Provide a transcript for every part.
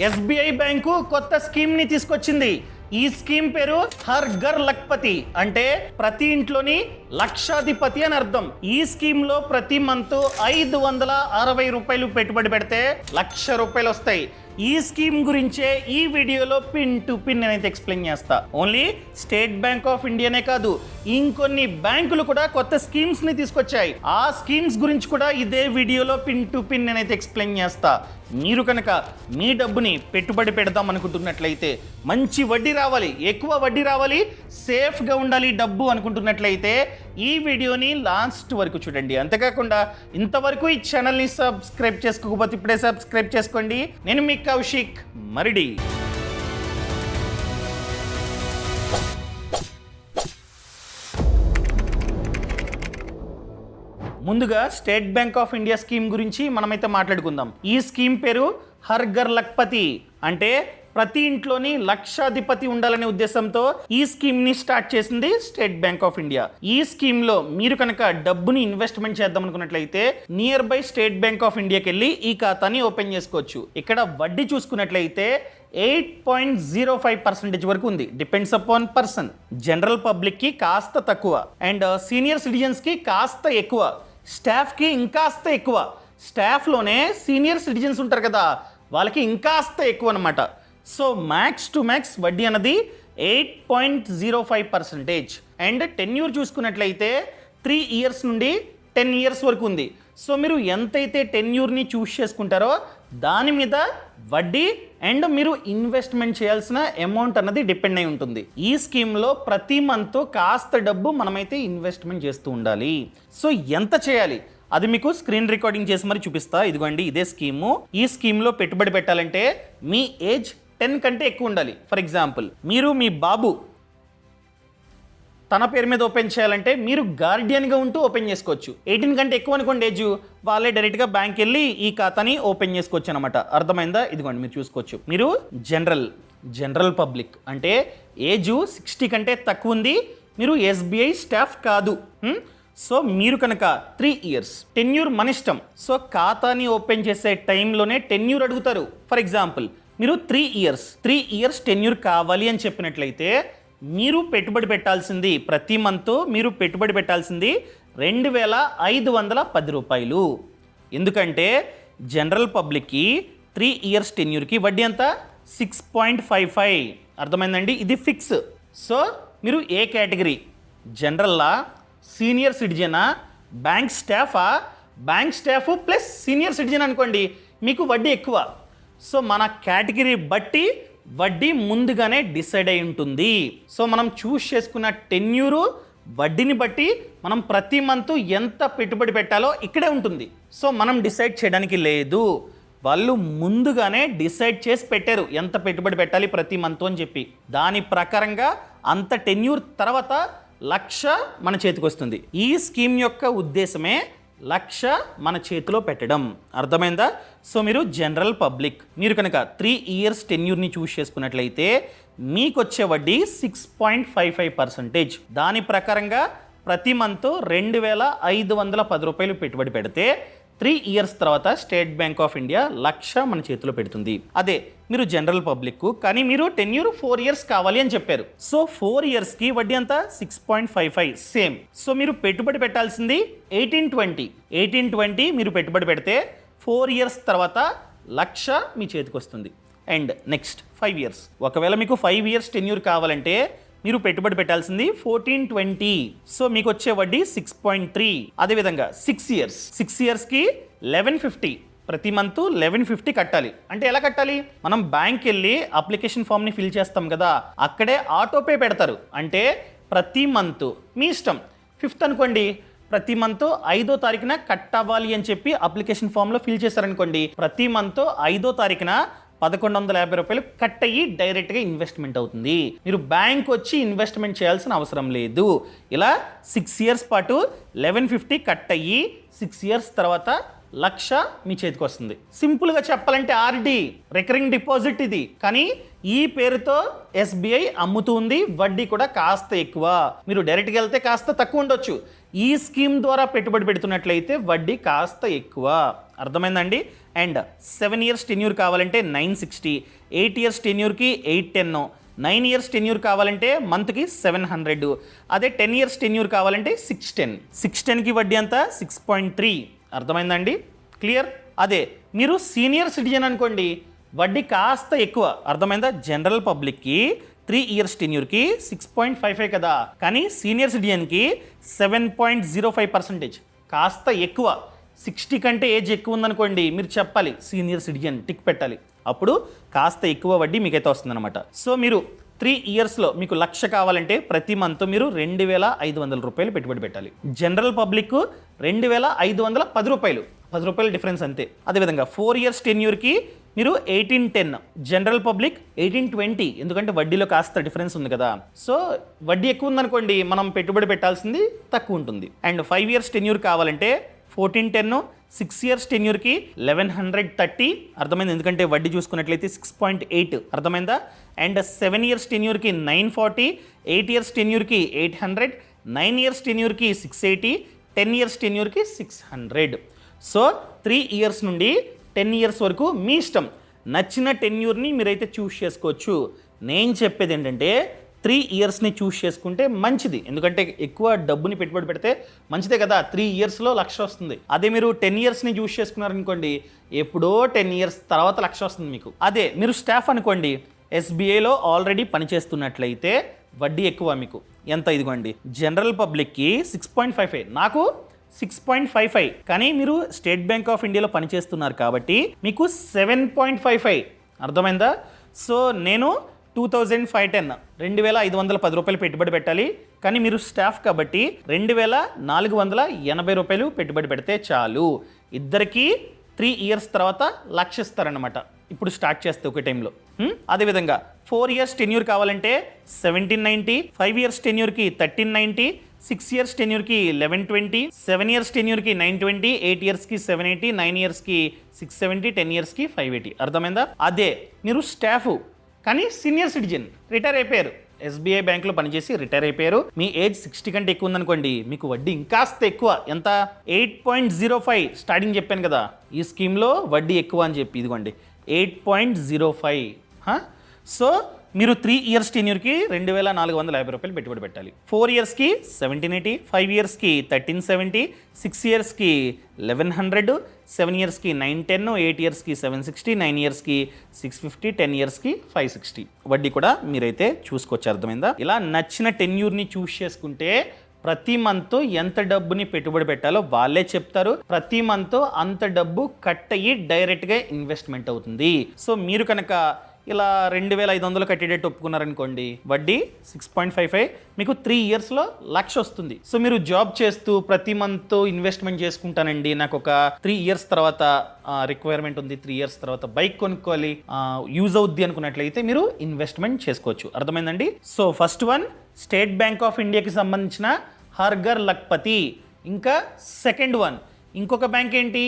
SBI bank కొత్త scheme ని తీసుకొచ్చింది. ఈ స్కీమ్ పేరు హర్ ఘర్ లఖ్పతి, అంటే ప్రతి ఇంట్లోని లక్షాధిపతి అని అర్థం. ఈ స్కీమ్ లో ప్రతి మంత్ 560 రూపాయలు పెట్టుబడి పెడితే ₹1,00,000 వస్తాయి. ఈ స్కీమ్ గురించే ఈ వీడియోలో పిన్ టు పిన్ నేనైతే ఎక్స్ప్లెయిన్ చేస్తా. ఓన్లీ స్టేట్ బ్యాంక్ ఆఫ్ ఇండియానే కాదు, ఇంకొన్ని బ్యాంకులు కూడా కొత్త స్కీమ్స్ ని తీసుకొచ్చాయి. ఆ స్కీమ్స్ గురించి కూడా ఇదే వీడియోలో పిన్ టు పిన్ నేనైతే ఎక్స్ప్లెయిన్ చేస్తా. మీరు కనుక మీ డబ్బుని పెట్టుబడి పెడదాం అనుకుంటున్నట్లయితే, మంచి వడ్డీ రావాలి, ఎక్కువ వడ్డీ రావాలి, సేఫ్గా ఉండాలి డబ్బు అనుకుంటున్నట్లయితే ఈ వీడియోని లాస్ట్ వరకు చూడండి. అంతేకాకుండా ఇంతవరకు ఈ ఛానల్ని సబ్స్క్రైబ్ చేసుకోకపోతే ఇప్పుడే సబ్స్క్రైబ్ చేసుకోండి. నేను మీ కౌశిక్ మరిడి. ముందుగా state bank of India scheme గురించి మనమైతే మాట్లాడుకుందాం. ఈ స్కీమ్ పేరు హర్ ఘర్ లఖ్పతి, అంటే ప్రతి ఇంట్లోని లక్షాధిపతి ఉండాలనే ఉద్దేశంతో ఈ స్కీమ్ ని స్టార్ట్ చేసింది స్టేట్ బ్యాంక్ ఆఫ్ ఇండియా. ఈ స్కీమ్ లో మీరు కనుక డబ్బుని ఇన్వెస్ట్మెంట్ చేద్దాం అనుకున్నట్లయితే near by state bank of ఇండియాకి వెళ్ళి ఈ ఖాతాని ఓపెన్ చేసుకోవచ్చు. ఇక్కడ వడ్డీ చూసుకున్నట్లయితే 8.05% వరకు ఉంది. Depends upon person. General public కి కాస్త తక్కువ, అండ్ సీనియర్ సిటిజన్స్ కి కాస్త ఎక్కువ, స్టాఫ్ కి ఇంకాస్త ఎక్కువ. స్టాఫ్ లోనే సీనియర్ సిటిజన్స్ ఉంటారు కదా, వాళ్ళకి ఇంకాస్త ఎక్కువ అనమాట. సో మ్యాక్స్ టు మ్యాక్స్ వడ్డీ అన్నది 8.05%. అండ్ టెన్యూర్ చూసుకున్నట్లయితే 3 ఇయర్స్ నుండి 10 ఇయర్స్ వరకు ఉంది. సో మీరు ఎంతైతే టెన్యూర్ని చూస్ చేసుకుంటారో దాని మీద వడ్డీ అండ్ మీరు ఇన్వెస్ట్మెంట్ చేయాల్సిన అమౌంట్ అన్నది డిపెండ్ అయి ఉంటుంది. ఈ స్కీమ్లో ప్రతి మంత్ కాస్త డబ్బు మనమైతే ఇన్వెస్ట్మెంట్ చేస్తూ ఉండాలి. సో ఎంత చేయాలి అది మీకు స్క్రీన్ రికార్డింగ్ చేసి మరి చూపిస్తా. ఇదిగోండి ఇదే స్కీము. ఈ స్కీమ్లో పెట్టుబడి పెట్టాలంటే మీ ఏజ్ 10 కంటే ఎక్కువ ఉండాలి. ఫర్ ఎగ్జాంపుల్ మీరు మీ బాబు తన పేరు మీద ఓపెన్ చేయాలంటే మీరు గార్డియన్గా ఉంటూ ఓపెన్ చేసుకోవచ్చు. 18 కంటే ఎక్కువ అనుకోండి ఏజ్, వాళ్ళే డైరెక్ట్గా బ్యాంక్ వెళ్ళి ఈ ఖాతాని ఓపెన్ చేసుకోవచ్చు అనమాట. అర్థమైందా? ఇదిగోండి మీరు చూసుకోవచ్చు. మీరు జనరల్ పబ్లిక్ అంటే ఏజ్ 60 కంటే తక్కువ ఉంది, మీరు ఎస్బీఐ స్టాఫ్ కాదు. సో మీరు కనుక 3 ఇయర్స్ టెన్యూర్ మన ఇష్టం. సో ఖాతాని ఓపెన్ చేసే టైంలోనే టెన్యూర్ అడుగుతారు. ఫర్ ఎగ్జాంపుల్ మీరు 3 ఇయర్స్ టెన్యూర్ కావాలి అని చెప్పినట్లయితే మీరు పెట్టుబడి పెట్టాల్సింది ప్రతి మంత్ మీరు పెట్టుబడి పెట్టాల్సింది ₹2,510. ఎందుకంటే జనరల్ పబ్లిక్కి 3 ఇయర్స్ టెన్యూర్కి వడ్డీ ఎంత? 6.55. అర్థమైందండి? ఇది ఫిక్స్. సో మీరు ఏ కేటగిరీ, జనరల్లా, సీనియర్ సిటిజనా, బ్యాంక్ స్టాఫా? Bank staff plus senior citizen అనుకోండి, మీకు వడ్డీ ఎక్కువ. సో మన కేటగిరీ బట్టి వడ్డీ ముందుగానే డిసైడ్ అయి ఉంటుంది. సో మనం చూస్ చేసుకున్న టెన్యూరు వడ్డీని బట్టి మనం ప్రతి మంత్ ఎంత పెట్టుబడి పెట్టాలో ఇక్కడే ఉంటుంది. సో మనం డిసైడ్ చేయడానికి లేదు, వాళ్ళు ముందుగానే డిసైడ్ చేసి పెట్టారు ఎంత పెట్టుబడి పెట్టాలి ప్రతి మంత్ అని చెప్పి. దాని ప్రకారంగా అంత టెన్యూర్ తర్వాత 1,00,000 మన చేతికి వస్తుంది. ఈ స్కీమ్ యొక్క ఉద్దేశమే 1,00,000 మన చేతిలో పెట్టడం. అర్థమైందా? సో మీరు జనరల్ పబ్లిక్, మీరు కనుక 3 ఇయర్స్ టెన్యూర్ని చూస్ చేసుకున్నట్లయితే మీకు వచ్చే వడ్డీ 6.55%. దాని ప్రకారంగా ప్రతి మంత్ ₹2,510 పెట్టుబడి పెడితే 3 ఇయర్స్ తర్వాత స్టేట్ బ్యాంక్ ఆఫ్ ఇండియా 1,00,000 మన చేతిలో పెడుతుంది. అదే మీరు జనరల్ పబ్లిక్ కానీ మీరు టెన్యూర్ 4 ఇయర్స్ కావాలి అని చెప్పారు. సో 4 ఇయర్స్కి వడ్డీ అంతా 6.55 సేమ్. సో మీరు పెట్టుబడి పెట్టాల్సింది 1820 మీరు పెట్టుబడి పెడితే 4 ఇయర్స్ తర్వాత 1,00,000 మీ చేతికి వస్తుంది. అండ్ నెక్స్ట్ 5 ఇయర్స్, ఒకవేళ మీకు 5 ఇయర్స్ టెన్యూర్ కావాలంటే మీరు పెట్టుబడి పెట్టాల్సింది 1420. సో మీకు వచ్చే వడ్డీ 6.3. అదేవిధంగా 6 ఇయర్స్కి 1150 ప్రతి మంత్ 1150 కట్టాలి. అంటే ఎలా కట్టాలి? మనం బ్యాంక్ వెళ్ళి అప్లికేషన్ ఫామ్ని ఫిల్ చేస్తాం కదా, అక్కడే ఆటోపే పెడతారు. అంటే ప్రతి మంత్ మీ ఇష్టం 5th అనుకోండి, ప్రతి మంత్ 5వ తారీఖున కట్ అవ్వాలి అని చెప్పి అప్లికేషన్ ఫామ్లో ఫిల్ చేశారనుకోండి, ప్రతి మంత్ 5వ తారీఖున ₹1,150 కట్ అయ్యి డైరెక్ట్గా ఇన్వెస్ట్మెంట్ అవుతుంది. మీరు బ్యాంక్ వచ్చి ఇన్వెస్ట్మెంట్ చేయాల్సిన అవసరం లేదు. ఇలా 6 ఇయర్స్ పాటు 1150 కట్ అయ్యి 6 ఇయర్స్ తర్వాత 1,00,000 మీ చేతికి వస్తుంది. సింపుల్గా చెప్పాలంటే ఆర్డి, రికరింగ్ డిపాజిట్ ఇది. కానీ ఈ పేరుతో ఎస్బీఐ అమ్ముతుంది, వడ్డీ కూడా కాస్త ఎక్కువ. మీరు డైరెక్ట్గా వెళ్తే కాస్త తక్కువ ఉండొచ్చు, ఈ స్కీమ్ ద్వారా పెట్టుబడి పెడుతున్నట్లయితే వడ్డీ కాస్త ఎక్కువ. అర్థమైందండి? అండ్ 7 ఇయర్స్ టెన్యూర్ కావాలంటే 960, 8 ఇయర్స్ టెన్యూర్కి 810, 9 ఇయర్స్ టెన్యూర్ కావాలంటే మంత్కి 700, అదే 10 ఇయర్స్ టెన్యూర్ కావాలంటే 610కి వడ్డీ అంతా 6.3. అర్థమైందండి? క్లియర్? అదే మీరు సీనియర్ సిటిజన్ అనుకోండి, వడ్డీ కాస్త ఎక్కువ. అర్థమైందా? జనరల్ పబ్లిక్కి 3 ఇయర్స్ టెన్యూర్కి 6.55 కదా, కానీ సీనియర్ సిటిజన్కి 7.05%, కాస్త ఎక్కువ. 60 కంటే ఏజ్ ఎక్కువ ఉందనుకోండి, మీరు చెప్పాలి సీనియర్ సిటిజన్, టిక్ పెట్టాలి, అప్పుడు కాస్త ఎక్కువ వడ్డీ మీకైతే వస్తుందన్నమాట. సో మీరు 3 ఇయర్స్లో మీకు 1,00,000 కావాలంటే ప్రతి మంత్ మీరు 2,500 రూపాయలు పెట్టుబడి పెట్టాలి. జనరల్ పబ్లిక్ 2,510 రూపాయలు, 10 రూపాయలు డిఫరెన్స్ అంతే. అదేవిధంగా 4 ఇయర్స్ టెన్యూర్కి మీరు 1810, జనరల్ పబ్లిక్ 1820, ఎందుకంటే వడ్డీలో కాస్త డిఫరెన్స్ ఉంది కదా. సో వడ్డీ ఎక్కువ ఉందనుకోండి, మనం పెట్టుబడి పెట్టాల్సింది తక్కువ ఉంటుంది. అండ్ 5 ఇయర్స్ టెన్యూర్ కావాలంటే 1410, 6 ఇయర్స్ టెన్యూర్కి 1130. అర్థమైంది? ఎందుకంటే వడ్డీ చూసుకున్నట్లయితే 6.8. అర్థమైందా? అండ్ 7 ఇయర్స్ టెన్యూర్కి 940, 8 ఇయర్స్ టెన్యూర్కి 800, 9 ఇయర్స్ టెన్యూర్కి 680, 10 ఇయర్స్ టెన్యూర్కి 600. సో 3 ఇయర్స్ నుండి 10 ఇయర్స్ వరకు మీ ఇష్టం, నచ్చిన టెన్యూర్ని మీరైతే చూస్ చేసుకోవచ్చు. నేను చెప్పేది ఏంటంటే 3 ఇయర్స్ని చూస్ చేసుకుంటే మంచిది, ఎందుకంటే ఎక్కువ డబ్బుని పెట్టుబడి పెడితే మంచిదే కదా. 3 ఇయర్స్లో 1,00,000 వస్తుంది. అదే మీరు 10 ఇయర్స్ని చూస్ చేసుకున్నారనుకోండి, ఎప్పుడో 10 ఇయర్స్ తర్వాత 1,00,000 వస్తుంది మీకు. అదే మీరు స్టాఫ్ అనుకోండి, ఎస్బీఐలో ఆల్రెడీ పనిచేస్తున్నట్లయితే వడ్డీ ఎక్కువ మీకు. ఎంత? ఇదిగోండి, జనరల్ పబ్లిక్కి 6.55, నాకు 6.55, కానీ మీరు స్టేట్ బ్యాంక్ ఆఫ్ ఇండియాలో పనిచేస్తున్నారు కాబట్టి మీకు 7.55. అర్థమైందా? సో నేను 2,510, 2,510 రూపాయలు పెట్టుబడి పెట్టాలి, కానీ మీరు స్టాఫ్ కాబట్టి 2,480 రూపాయలు పెట్టుబడి పెడితే చాలు. ఇద్దరికి 3 ఇయర్స్ తర్వాత 1,00,000 ఇస్తారనమాట, ఇప్పుడు స్టార్ట్ చేస్తే ఒకే టైంలో. అదేవిధంగా 4 ఇయర్స్ టెన్యూర్ కావాలంటే 1790, 5 ఇయర్స్ టెన్యూర్కి 1390, 6 ఇయర్స్ టెన్యూర్కి 1120, 7 ఇయర్స్ టెన్యూర్కి 920, 8 ఇయర్స్కి 780, 9 ఇయర్స్కి 670, 10 ఇయర్స్కి 580. అర్థమైందా? అదే మీరు స్టాఫ్ కానీ సీనియర్ సిటిజన్, రిటైర్ అయిపోయారు, ఎస్బీఐ బ్యాంక్లో పనిచేసి రిటైర్ అయిపోయారు, మీ ఏజ్ 60 కంటే ఎక్కువ ఉందనుకోండి, మీకు వడ్డీ ఇంకాస్త ఎక్కువ. ఎంత? 8.05 స్టార్టింగ్ చెప్పాను కదా, ఈ స్కీమ్లో వడ్డీ ఎక్కువ అని చెప్పి. ఇదిగోండి 8.05. సో మీరు 3 ఇయర్స్ టెన్యూర్కి 2,450 రూపాయలు పెట్టుబడి పెట్టాలి. 4 ఇయర్స్కి 1,780, 5 ఇయర్స్కి 1,370, 6 ఇయర్స్కి 1,100, 7 ఇయర్స్కి 910, 8 ఇయర్స్కి 760, 9 ఇయర్స్కి 650, 10 ఇయర్స్కి 560. వడ్డీ కూడా మీరైతే చూసుకోవచ్చు. అర్థమైందా? ఇలా నచ్చిన టెన్యూర్ని చూస్ చేసుకుంటే ప్రతి మంత్ ఎంత డబ్బుని పెట్టుబడి పెట్టాలో వాళ్ళే చెప్తారు. ప్రతి మంత్ అంత డబ్బు కట్ అయ్యి డైరెక్ట్గా ఇన్వెస్ట్మెంట్ అవుతుంది. సో మీరు కనుక ఇలా 2,500 కట్టేటట్టు ఒప్పుకున్నారనుకోండి, వడ్డీ 6.55, మీకు 3 ఇయర్స్లో 1,00,000 వస్తుంది. సో మీరు జాబ్ చేస్తూ ప్రతి మంత్ ఇన్వెస్ట్మెంట్ చేసుకుంటానండి, నాకు ఒక 3 ఇయర్స్ తర్వాత రిక్వైర్మెంట్ ఉంది, 3 ఇయర్స్ తర్వాత బైక్ కొనుక్కోవాలి, యూజ్ అవుద్ది అనుకున్నట్లయితే మీరు ఇన్వెస్ట్మెంట్ చేసుకోవచ్చు. అర్థమైందండి? So first one state bank of ఇండియాకి సంబంధించిన హర్ఘర్ లఖ్పతి. ఇంకా సెకండ్ వన్ ఇంకొక బ్యాంక్ ఏంటి?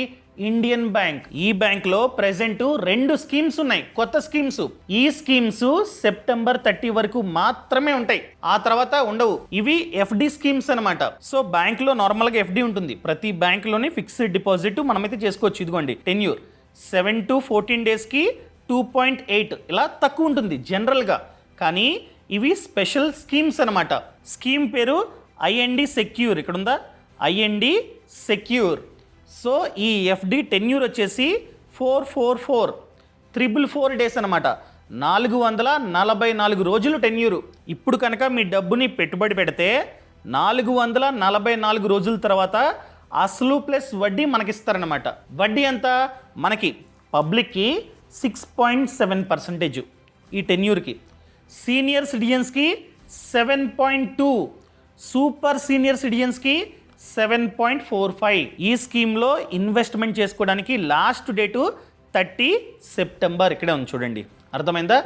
Indian bank. ఈ బ్యాంక్లో ప్రెజెంట్ 2 స్కీమ్స్ ఉన్నాయి, కొత్త స్కీమ్స్. ఈ స్కీమ్స్ సెప్టెంబర్ 30 వరకు మాత్రమే ఉంటాయి, ఆ తర్వాత ఉండవు. ఇవి ఎఫ్డి స్కీమ్స్ అనమాట. సో బ్యాంక్లో నార్మల్గా ఎఫ్డి ఉంటుంది, ప్రతి బ్యాంక్లోనే ఫిక్స్డ్ డిపాజిట్ మనమైతే చేసుకోవచ్చు. ఇదిగోండి టెన్యూర్ 7 to 14 డేస్కి 2.8, ఇలా తక్కువ ఉంటుంది జనరల్గా, కానీ ఇవి స్పెషల్ స్కీమ్స్ అనమాట. స్కీమ్ పేరు ఐఎన్డి సెక్యూర్. ఇక్కడ ఉందా? IND secure. సో ఈ ఎఫ్డి టెన్యూర్ వచ్చేసి 444 డేస్ అనమాట, 444 రోజులు టెన్యూరు. ఇప్పుడు కనుక మీ డబ్బుని పెట్టుబడి పెడితే 444 రోజుల తర్వాత అసలు ప్లస్ వడ్డీ మనకిస్తారనమాట. వడ్డీ ఎంత? మనకి పబ్లిక్కి 6.7% ఈ టెన్యూర్కి, సీనియర్ సిటిజన్స్కి 7.2, సూపర్ సీనియర్ సిటిజన్స్కి 7.45. ఈ స్కీమ్లో ఇన్వెస్ట్మెంట్ చేసుకోవడానికి లాస్ట్ డేటు 30 సెప్టెంబర్. ఇక్కడే ఉంది చూడండి. అర్థమైందా?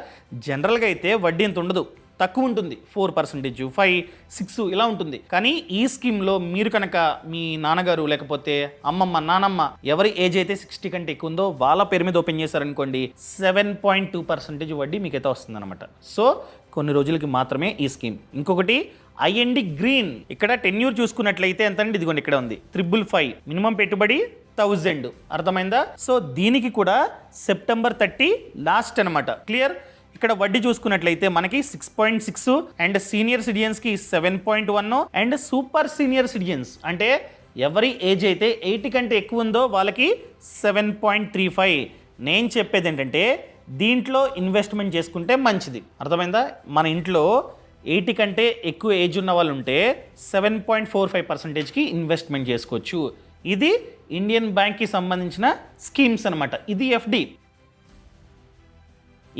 జనరల్గా అయితే వడ్డీ ఎంత ఉండదు, తక్కువ ఉంటుంది, 4%, 5, 6 ఇలా ఉంటుంది. కానీ ఈ స్కీమ్లో మీరు కనుక మీ నాన్నగారు లేకపోతే అమ్మమ్మ, నానమ్మ ఎవరి ఏజ్ అయితే 60 కంటే ఎక్కువ ఉందో వాళ్ళ పేరు మీద ఓపెన్ చేశారనుకోండి, 7.2% వడ్డీ మీకైతే వస్తుందన్నమాట. సో కొన్ని రోజులకి మాత్రమే ఈ స్కీమ్. ఇంకొకటి ఐఎన్డి గ్రీన్. ఇక్కడ టెన్యూర్ చూసుకున్నట్లయితే ఎంత అండి? ఇదిగోండి ఇక్కడ ఉంది 555. మినిమం పెట్టుబడి 1000. అర్థమైందా? సో దీనికి కూడా సెప్టెంబర్ 30 లాస్ట్ అనమాట. క్లియర్? ఇక్కడ వడ్డీ చూసుకున్నట్లయితే మనకి 6.6 అండ్ సీనియర్ సిటిజన్స్కి 7.1 అండ్ సూపర్ సీనియర్ సిటిజన్స్ అంటే ఎవరి ఏజ్ అయితే 80 కంటే ఎక్కువ ఉందో వాళ్ళకి 7.35. నేను చెప్పేది ఏంటంటే దీంట్లో ఇన్వెస్ట్మెంట్ చేసుకుంటే మంచిది. అర్థమైందా? మన ఇంట్లో 80 కంటే ఎక్కువ ఏజ్ ఉన్న వాళ్ళు ఉంటే 7.45%కి ఇన్వెస్ట్మెంట్ చేసుకోవచ్చు. ఇది ఇండియన్ బ్యాంక్కి సంబంధించిన స్కీమ్స్ అనమాట. ఇది ఎఫ్డి.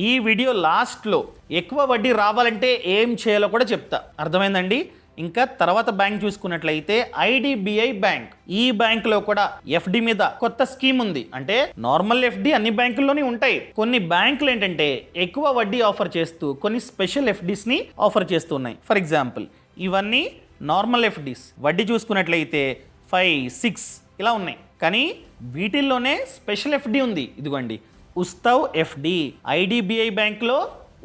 ఈ వీడియో లాస్ట్లో ఎక్కువ వడ్డీ రావాలంటే ఏం చేయాలో కూడా చెప్తా. అర్థమైందండి? ఇంకా తర్వాత బ్యాంక్ చూసుకున్నట్లయితే ఐడిబిఐ బ్యాంక్. ఈ బ్యాంకులో కూడా ఎఫ్డి మీద కొత్త స్కీమ్ ఉంది. అంటే నార్మల్ ఎఫ్డి అన్ని బ్యాంకుల్లోనే ఉంటాయి. కొన్ని బ్యాంకులు ఏంటంటే ఎక్కువ వడ్డీ ఆఫర్ చేస్తూ కొన్ని స్పెషల్ ఎఫ్డీస్ని ఆఫర్ చేస్తూ ఉన్నాయి. ఫర్ ఎగ్జాంపుల్ ఇవన్నీ నార్మల్ ఎఫ్డీస్. వడ్డీ చూసుకున్నట్లయితే 5, 6 ఇలా ఉన్నాయి. కానీ వీటిల్లోనే స్పెషల్ ఎఫ్డి ఉంది. ఇదిగోండి ఉత్సవ్ ఎఫ్డి. ఐడిబిఐ బ్యాంక్లో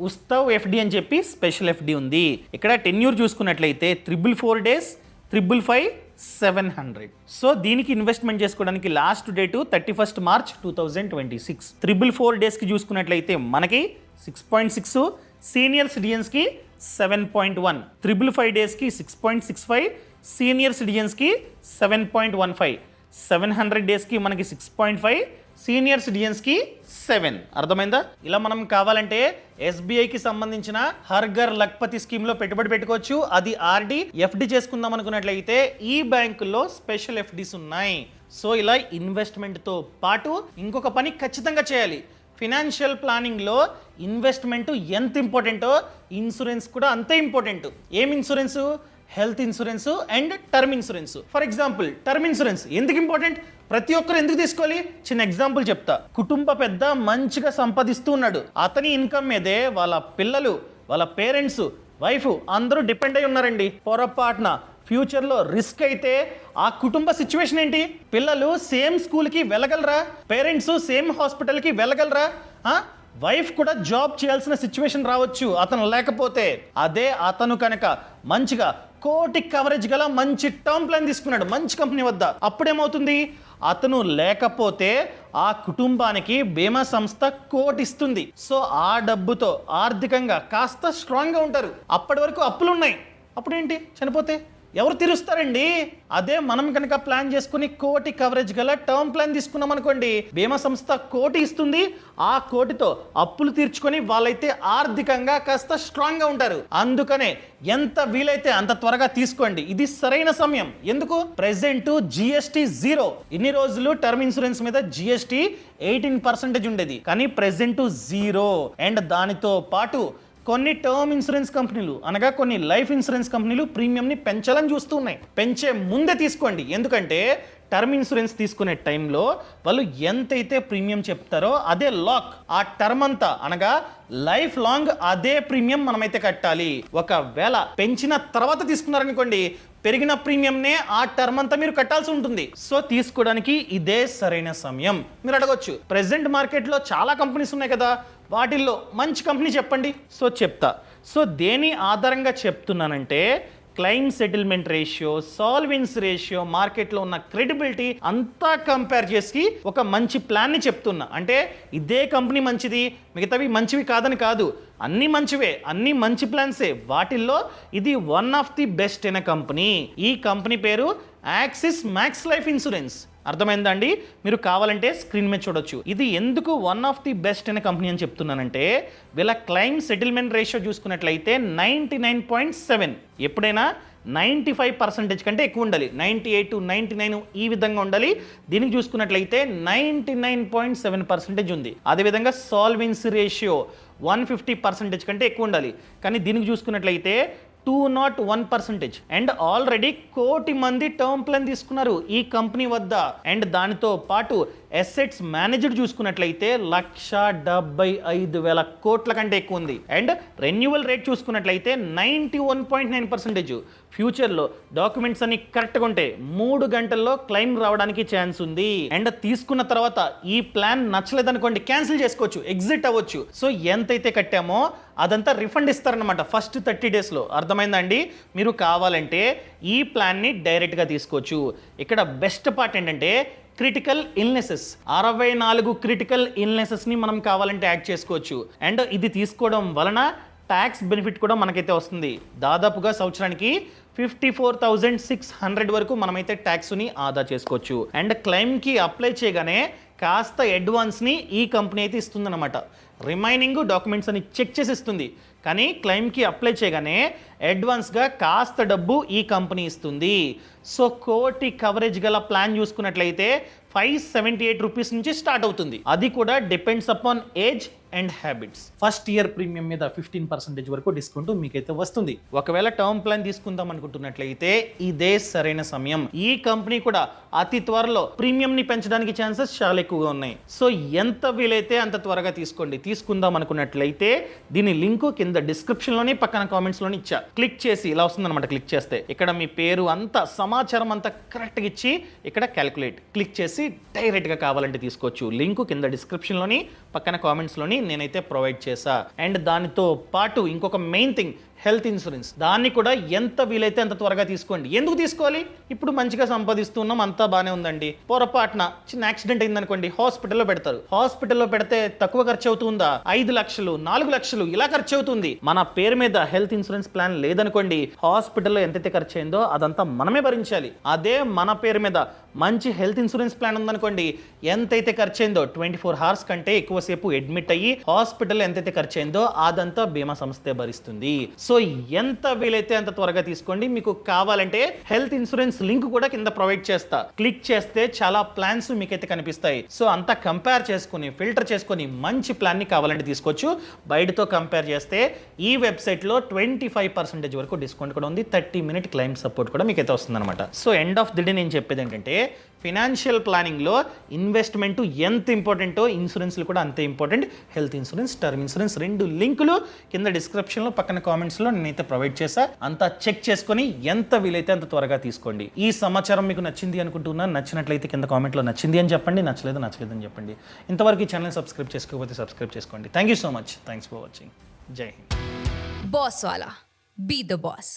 ఉత్సవ్ ఎఫ్డి అని చెప్పి స్పెషల్ ఎఫ్డి ఉంది. ఇక్కడ టెన్యూర్ చూసుకున్నట్లయితే 444 days, 555, 700. సో దీనికి ఇన్వెస్ట్మెంట్ చేసుకోవడానికి లాస్ట్ డేటు 31st March 2026. 444 daysకి చూసుకున్నట్లయితే మనకి 6.6, సీనియర్ సిటిజన్స్కి 7.1, 555 daysకి 6.65, సీనియర్ సిటిజన్స్కి 7.15, 700 daysకి మనకి 6.5, సీనియర్ సిటిజన్స్కి 7. అర్థమైందా? ఇలా మనం కావాలంటే ఎస్బీఐకి సంబంధించిన హర్ఘర్ లఖ్పతి స్కీమ్లో పెట్టుబడి పెట్టుకోవచ్చు. అది ఆర్డి. ఎఫ్డి చేసుకుందాం అనుకున్నట్లయితే ఈ బ్యాంకుల్లో స్పెషల్ ఎఫ్డీస్ ఉన్నాయి. సో ఇలా ఇన్వెస్ట్మెంట్తో పాటు ఇంకొక పని ఖచ్చితంగా చేయాలి. ఫినాన్షియల్ ప్లానింగ్లో ఇన్వెస్ట్మెంట్ ఎంత ఇంపార్టెంటో ఇన్సూరెన్స్ కూడా అంతే ఇంపార్టెంట్. ఏం insurance? Health insurance and term insurance. For example term insurance ఎందుకు ఇంపార్టెంట్? ప్రతి ఒక్కరు ఎందుకు తీసుకోవాలి? చిన్న ఎగ్జాంపుల్ చెప్తా. కుటుంబ పెద్ద మంచిగా సంపాదిస్తూ ఉన్నాడు. అతని ఇన్కమ్ మీదే వాళ్ళ పిల్లలు, వాళ్ళ పేరెంట్స్, వైఫ్ అందరూ డిపెండ్ అయి ఉన్నారండి. పొరపాటున ఫ్యూచర్లో రిస్క్ అయితే ఆ కుటుంబ సిచ్యువేషన్ ఏంటి? పిల్లలు సేమ్ స్కూల్కి వెళ్ళగలరా? పేరెంట్స్ సేమ్ హాస్పిటల్కి వెళ్ళగలరా? వైఫ్ కూడా జాబ్ చేయాల్సిన సిచ్యువేషన్ రావచ్చు అతను లేకపోతే. అదే అతను కనుక మంచిగా కోటి కవరేజ్ గల మంచి టర్మ్ ప్లాన్ తీసుకున్నాడు మంచి కంపెనీ వద్ద, అప్పుడేమవుతుంది? అతను లేకపోతే ఆ కుటుంబానికి బీమా సంస్థ కోటి ఇస్తుంది. సో ఆ డబ్బుతో ఆర్థికంగా కాస్త స్ట్రాంగ్గా ఉంటారు. అప్పటి వరకు అప్పులు ఉన్నాయి. అప్పుడేంటి? చనిపోతే ఎవరు తీరుస్తారండి? అదే మనం కనుక ప్లాన్ చేసుకుని కోటి కవరేజ్ గల టర్మ్ ప్లాన్ తీసుకున్నాం అనుకోండి, బీమా సంస్థ కోటి ఇస్తుంది. ఆ కోటితో అప్పులు తీర్చుకొని వాళ్ళైతే ఆర్థికంగా కాస్త స్ట్రాంగ్గా ఉంటారు. అందుకనే ఎంత వీలైతే అంత త్వరగా తీసుకోండి. ఇది సరైన సమయం. ఎందుకు? Present GST 0. ఇన్ని రోజులు టర్మ్ ఇన్సూరెన్స్ మీద జిఎస్టీ 18% ఉండేది, కానీ ప్రెసెంట్ 0. అండ్ దానితో పాటు కొన్ని టర్మ్ ఇన్సూరెన్స్ కంపెనీలు అనగా కొన్ని లైఫ్ ఇన్సూరెన్స్ కంపెనీలు ప్రీమియంని పెంచాలని చూస్తూ ఉన్నాయి. పెంచే ముందే తీసుకోండి. ఎందుకంటే టర్మ్ ఇన్సూరెన్స్ తీసుకునే టైంలో వాళ్ళు ఎంతైతే ప్రీమియం చెప్తారో అదే లాక్. ఆ టర్మ్ అంతా అనగా లైఫ్ లాంగ్ అదే ప్రీమియం మనమైతే కట్టాలి. ఒకవేళ పెంచిన తర్వాత తీసుకున్నారనుకోండి, పెరిగిన ప్రీమియంనే ఆ టర్మ్ అంతా మీరు కట్టాల్సి ఉంటుంది. సో తీసుకోవడానికి ఇదే సరైన సమయం. మీరు అడగొచ్చు, ప్రెసెంట్ మార్కెట్లో చాలా కంపెనీస్ ఉన్నాయి కదా, వాటిల్లో మంచి కంపెనీ చెప్పండి. సో చెప్తా. సో దేని ఆధారంగా చెప్తున్నానంటే claim settlement ratio, solvency ratio, మార్కెట్లో ఉన్న క్రెడిబిలిటీ అంతా కంపేర్ చేసి ఒక మంచి ప్లాన్ని చెప్తున్నా. అంటే ఇదే కంపెనీ మంచిది, మిగతావి మంచివి కాదని కాదు, అన్నీ మంచివే, అన్నీ మంచి ప్లాన్సే. వాటిల్లో ఇది వన్ ఆఫ్ ది బెస్ట్ అయిన కంపెనీ. ఈ కంపెనీ పేరు యాక్సిస్ మ్యాక్స్ లైఫ్ ఇన్సూరెన్స్. అర్థమైందండి? మీరు కావాలంటే స్క్రీన్ మీద చూడొచ్చు. ఇది ఎందుకు వన్ ఆఫ్ ది బెస్ట్ అనే కంపెనీ అని చెప్తున్నానంటే వీళ్ళ క్లెయిమ్ సెటిల్మెంట్ రేషియో చూసుకున్నట్లయితే 99.7. ఎప్పుడైనా 95% కంటే ఎక్కువ ఉండాలి. 98 to 99 ఈ విధంగా ఉండాలి. దీనికి చూసుకున్నట్లయితే 99.7% ఉంది. అదేవిధంగా సాల్వెన్సీ రేషియో 150% కంటే ఎక్కువ ఉండాలి. కానీ దీనికి చూసుకున్నట్లయితే 201%. అండ్ ఆల్రెడీ 1 కోటి మంది టర్మ్ ప్లాన్ తీసుకున్నారు ఈ కంపెనీ వద్ద. అండ్ దానితో పాటు అసెట్స్ మేనేజ్డ్ చూసుకున్నట్లయితే 1,75,000 కోట్ల కంటే ఎక్కువ ఉంది. అండ్ రెన్యువల్ రేట్ చూసుకున్నట్లయితే 91.9%. ఫ్యూచర్లో డాక్యుమెంట్స్ అన్ని కరెక్ట్గా ఉంటే 3 గంటల్లో క్లెయిమ్ రావడానికి ఛాన్స్ ఉంది. అండ్ తీసుకున్న తర్వాత ఈ ప్లాన్ నచ్చలేదనుకోండి, క్యాన్సిల్ చేసుకోవచ్చు, ఎగ్జిట్ అవ్వచ్చు. సో ఎంతైతే కట్టామో అదంతా రిఫండ్ ఇస్తారనమాట ఫస్ట్ 30 daysలో. అర్థమైందండి? మీరు కావాలంటే ఈ ప్లాన్ని డైరెక్ట్గా తీసుకోవచ్చు. ఇక్కడ బెస్ట్ పార్ట్ ఏంటంటే క్రిటికల్ ఇల్నెసెస్ 64 క్రిటికల్ ఇల్నెసెస్ని మనం కావాలంటే యాడ్ చేసుకోవచ్చు. అండ్ ఇది తీసుకోవడం వలన ట్యాక్స్ బెనిఫిట్ కూడా మనకైతే వస్తుంది. దాదాపుగా సంవత్సరానికి 54,600 వరకు మనమైతే ట్యాక్స్ని ఆదా చేసుకోవచ్చు. అండ్ క్లెయిమ్కి అప్లై చేయగానే కాస్త అడ్వాన్స్ని ఈ కంపెనీ అయితే ఇస్తుందన్నమాట. రిమైనింగ్ డాక్యుమెంట్స్ అని చెక్ చేసి ఇస్తుంది, కానీ క్లెయిమ్కి అప్లై చేయగానే అడ్వాన్స్గా కాస్త డబ్బు ఈ కంపెనీ ఇస్తుంది. సో కోటి కవరేజ్ గల ప్లాన్ చూసుకున్నట్లయితే 578 రూపీస్ నుంచి స్టార్ట్ అవుతుంది. అది కూడా depends upon age and habits. First year premium మీద 15% వరకు డిస్కౌంట్ మీకైతే వస్తుంది. ఒకవేళ టర్మ్ ప్లాన్ తీసుకుందాం అనుకుంటున్నట్లయితే ఇదే సరైన సమయం. ఈ కంపెనీ కూడా అతి త్వరలో ప్రీమియంని పెంచడానికి ఛాన్సెస్ చాలా ఎక్కువగా ఉన్నాయి. సో ఎంత వీలైతే అంత త్వరగా తీసుకోండి. తీసుకుందాం అనుకున్నట్లయితే దీని లింక్ కింద డిస్క్రిప్షన్లోని పక్కన కామెంట్స్లోని ఇచ్చా. క్లిక్ చేసి ఇలా వస్తుందన్నమాట. క్లిక్ చేస్తే ఇక్కడ మీ పేరు అంతా సమాచారం అంతా కరెక్ట్గా ఇచ్చి ఇక్కడ క్యాలిక్యులేట్ క్లిక్ చేసి డైరెక్ట్గా కావాలంటే తీసుకోవచ్చు. లింక్ కింద డిస్క్రిప్షన్లోని పక్కన కామెంట్స్లోని నేనైతే ప్రొవైడ్ చేశా. అండ్ దానితో పాటు ఇంకొక మెయిన్ థింగ్, హెల్త్ ఇన్సూరెన్స్. దాన్ని కూడా ఎంత వీలైతే అంత త్వరగా తీసుకోండి. ఎందుకు తీసుకోవాలి? ఇప్పుడు మంచిగా సంపాదిస్తున్నాం, అంతా బాగానే ఉందండి. పొరపాటున చిన్న యాక్సిడెంట్ అయిందనుకోండి, హాస్పిటల్లో పెడతారు. హాస్పిటల్లో పెడితే తక్కువ ఖర్చు అవుతుందా? 5 లక్షలు 4 లక్షలు ఇలా ఖర్చు అవుతుంది. మన పేరు మీద హెల్త్ ఇన్సూరెన్స్ ప్లాన్ లేదనుకోండి, హాస్పిటల్లో ఎంతైతే ఖర్చు అయిందో అదంతా మనమే భరించాలి. అదే మన పేరు మీద మంచి హెల్త్ ఇన్సూరెన్స్ ప్లాన్ ఉందనుకోండి, ఎంతైతే ఖర్చు అయిందో 24 hours కంటే ఎక్కువసేపు అడ్మిట్ అయ్యి హాస్పిటల్లో ఎంతైతే ఖర్చు అయిందో అదంతా బీమా సంస్థే భరిస్తుంది. సో ఎంత వీలైతే అంత త్వరగా తీసుకోండి. మీకు కావాలంటే హెల్త్ ఇన్సూరెన్స్ లింక్ కూడా కింద ప్రొవైడ్ చేస్తా. క్లిక్ చేస్తే చాలా ప్లాన్స్ మీకైతే కనిపిస్తాయి. సో అంతా కంపేర్ చేసుకుని ఫిల్టర్ చేసుకుని మంచి ప్లాన్ ని కావాలంటే తీసుకోవచ్చు. బయటతో కంపేర్ చేస్తే ఈ వెబ్సైట్లో 25% వరకు డిస్కౌంట్ కూడా ఉంది. 30-minute క్లెయిమ్ సపోర్ట్ కూడా మీకైతే వస్తుంది అనమాట. So end of the day నేను చెప్పేది ఏంటంటే, ఫినాన్షియల్ ప్లానింగ్లో ఇన్వెస్ట్మెంట్ ఎంత ఇంపార్టెంటో ఇన్సూరెన్స్లు కూడా అంతే important. Health insurance, term insurance 2 లింకులు కింద డిస్క్రిప్షన్లో పక్కన కామెంట్స్లో నేనైతే ప్రొవైడ్ చేశా. అంతా చెక్ చేసుకొని ఎంత వీలైతే అంత త్వరగా తీసుకోండి. ఈ సమాచారం మీకు నచ్చింది అనుకుంటున్నాను. నచ్చినట్లయితే కింద కామెంట్లో నచ్చింది అని చెప్పండి, నచ్చలేదని చెప్పండి. ఇంతవరకు ఈ ఛానల్ సబ్స్క్రైబ్ చేసుకోకపోతే సబ్స్క్రైబ్ చేసుకోండి. Thank you so much. Thanks for watching. జై Hind. Boss Wala. Be the boss.